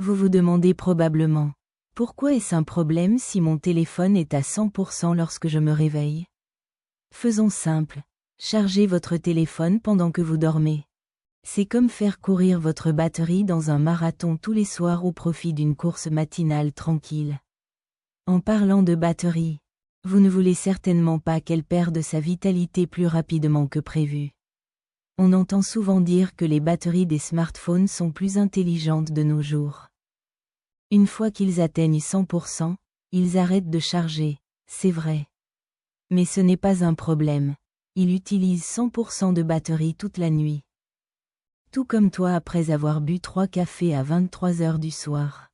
Vous vous demandez probablement, pourquoi est-ce un problème si mon téléphone est à 100% lorsque je me réveille? Faisons simple. Chargez votre téléphone pendant que vous dormez. C'est comme faire courir votre batterie dans un marathon tous les soirs au profit d'une course matinale tranquille. En parlant de batterie, vous ne voulez certainement pas qu'elle perde sa vitalité plus rapidement que prévu. On entend souvent dire que les batteries des smartphones sont plus intelligentes de nos jours. Une fois qu'ils atteignent 100%, ils arrêtent de charger, c'est vrai. Mais ce n'est pas un problème. Il utilise 100% de batterie toute la nuit. Tout comme toi après avoir bu 3 cafés à 23 heures du soir.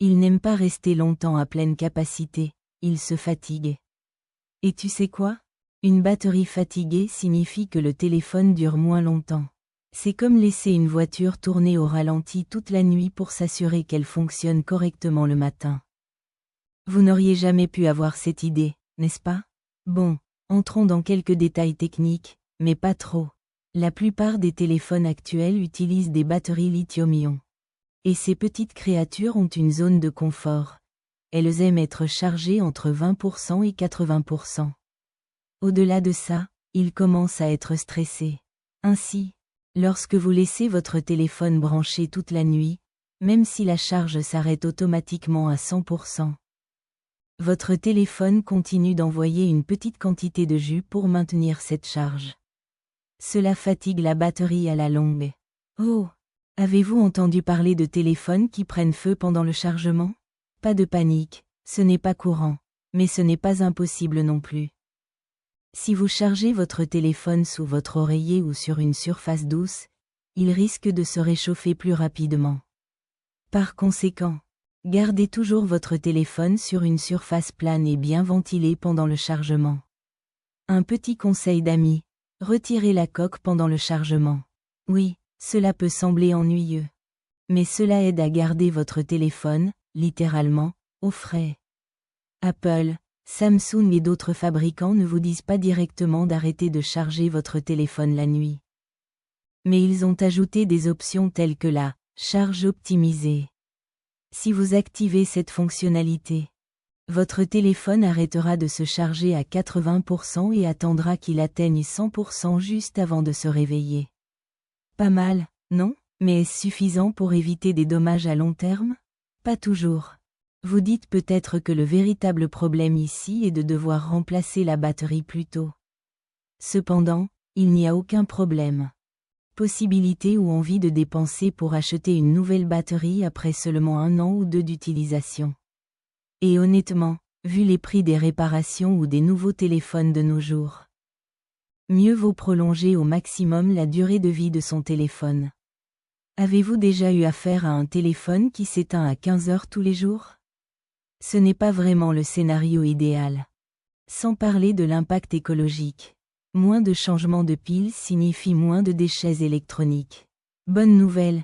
Il n'aime pas rester longtemps à pleine capacité, il se fatigue. Et tu sais quoi? Une batterie fatiguée signifie que le téléphone dure moins longtemps. C'est comme laisser une voiture tourner au ralenti toute la nuit pour s'assurer qu'elle fonctionne correctement le matin. Vous n'auriez jamais pu avoir cette idée, n'est-ce pas? Bon, entrons dans quelques détails techniques, mais pas trop. La plupart des téléphones actuels utilisent des batteries lithium-ion. Et ces petites créatures ont une zone de confort. Elles aiment être chargées entre 20% et 80%. Au-delà de ça, ils commencent à être stressés. Ainsi, lorsque vous laissez votre téléphone branché toute la nuit, même si la charge s'arrête automatiquement à 100%, votre téléphone continue d'envoyer une petite quantité de jus pour maintenir cette charge. Cela fatigue la batterie à la longue. Oh! Avez-vous entendu parler de téléphones qui prennent feu pendant le chargement? Pas de panique, ce n'est pas courant, mais ce n'est pas impossible non plus. Si vous chargez votre téléphone sous votre oreiller ou sur une surface douce, il risque de se réchauffer plus rapidement. Par conséquent, gardez toujours votre téléphone sur une surface plane et bien ventilée pendant le chargement. Un petit conseil d'ami, retirez la coque pendant le chargement. Oui, cela peut sembler ennuyeux. Mais cela aide à garder votre téléphone, littéralement, au frais. Apple, Samsung et d'autres fabricants ne vous disent pas directement d'arrêter de charger votre téléphone la nuit. Mais ils ont ajouté des options telles que la charge optimisée. Si vous activez cette fonctionnalité, votre téléphone arrêtera de se charger à 80% et attendra qu'il atteigne 100% juste avant de se réveiller. Pas mal, non? Mais est-ce suffisant pour éviter des dommages à long terme? Pas toujours. Vous dites peut-être que le véritable problème ici est de devoir remplacer la batterie plus tôt. Cependant, il n'y a aucun problème. Possibilité ou envie de dépenser pour acheter une nouvelle batterie après seulement 1 an ou 2 d'utilisation. Et honnêtement, vu les prix des réparations ou des nouveaux téléphones de nos jours, mieux vaut prolonger au maximum la durée de vie de son téléphone. Avez-vous déjà eu affaire à un téléphone qui s'éteint à 15 heures tous les jours? Ce n'est pas vraiment le scénario idéal. Sans parler de l'impact écologique. Moins de changements de piles signifie moins de déchets électroniques. Bonne nouvelle,